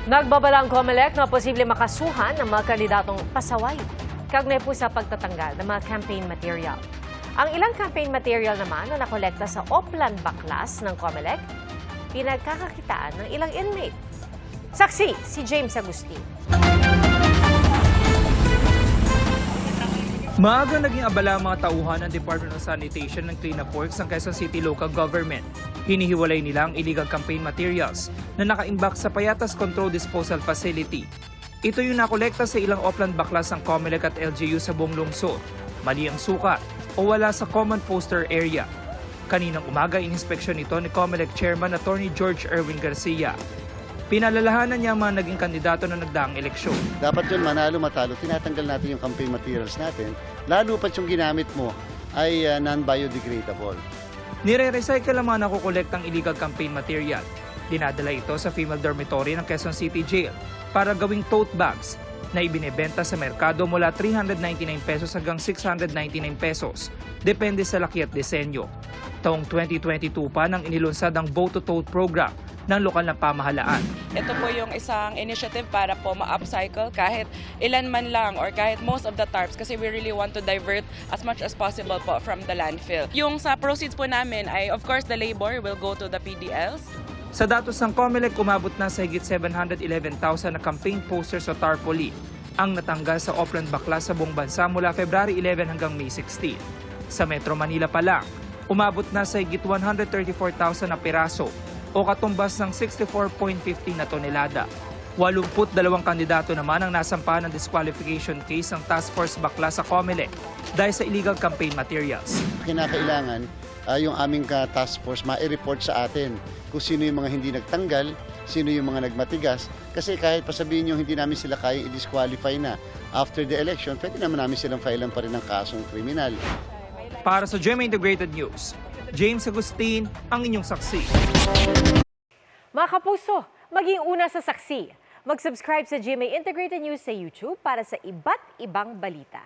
Nagbabala ang COMELEC na posible makasuhan ng mga kandidatong pasaway kaugnay po sa pagtatanggal ng mga campaign material. Ang ilang campaign material naman na nakolekta sa Oplan Baklas ng COMELEC, pinagkakakitaan ng ilang inmates. Saksi si James Agustin. Maaga naging abala ang mga tauhan ng Department of Sanitation ng Cleanup Works ng Quezon City Local Government. Hinihiwalay nila ang illegal campaign materials na nakaimbak sa Payatas Control Disposal Facility. Ito yung nakolekta sa ilang Oplan Baklas ng COMELEC at LGU sa buong lungsod. Mali ang sukat o wala sa common poster area. Kaninang umaga, inspeksyon nito ni COMELEC Chairman Attorney George Erwin Garcia. Pinalalahanan niya ang mga naging kandidato na nagdaang eleksyon. Dapat yun, manalo, matalo, tinatanggal natin yung campaign materials natin. Lalo pat yung ginamit mo ay non-biodegradable. Nire-recycle ang mga nakukolektang illegal campaign material. Dinadala ito sa female dormitory ng Quezon City Jail para gawing tote bags na ibinebenta sa merkado mula 399 pesos hanggang 699 pesos. Depende sa laki at disenyo. Taong 2022 pa nang inilunsad ang Vote to Tote program ng lokal na pamahalaan. Ito po yung isang initiative para po ma-upcycle kahit ilan man lang or kahit most of the tarps kasi we really want to divert as much as possible po from the landfill. Yung sa proceeds po namin ay of course the labor will go to the PDLs. Sa datos ng COMELEC, umabot na sa higit 711,000 na campaign posters o tarpaulin ang natanggal sa Oplan Baklas sa buong bansa mula February 11 hanggang May 16. Sa Metro Manila pa lang, umabot na sa higit 134,000 na piraso o katumbas ng 64.50 na tonelada. 82 kandidato naman ang nasampahan ng disqualification case ng Task Force Baklas sa COMELEC dahil sa illegal campaign materials. Kinakailangan yung aming task force ma-report sa atin kung sino yung mga hindi nagtanggal, sino yung mga nagmatigas. Kasi kahit pasabihin nyo hindi namin sila kaya i-disqualify na after the election, pwede naman namin silang filean pa rin ng kasong kriminal. Para sa GMA Integrated News, James Agustin ang inyong saksi. Mga kapuso, maging una sa saksi. Mag-subscribe sa GMA Integrated News sa YouTube para sa iba't ibang balita.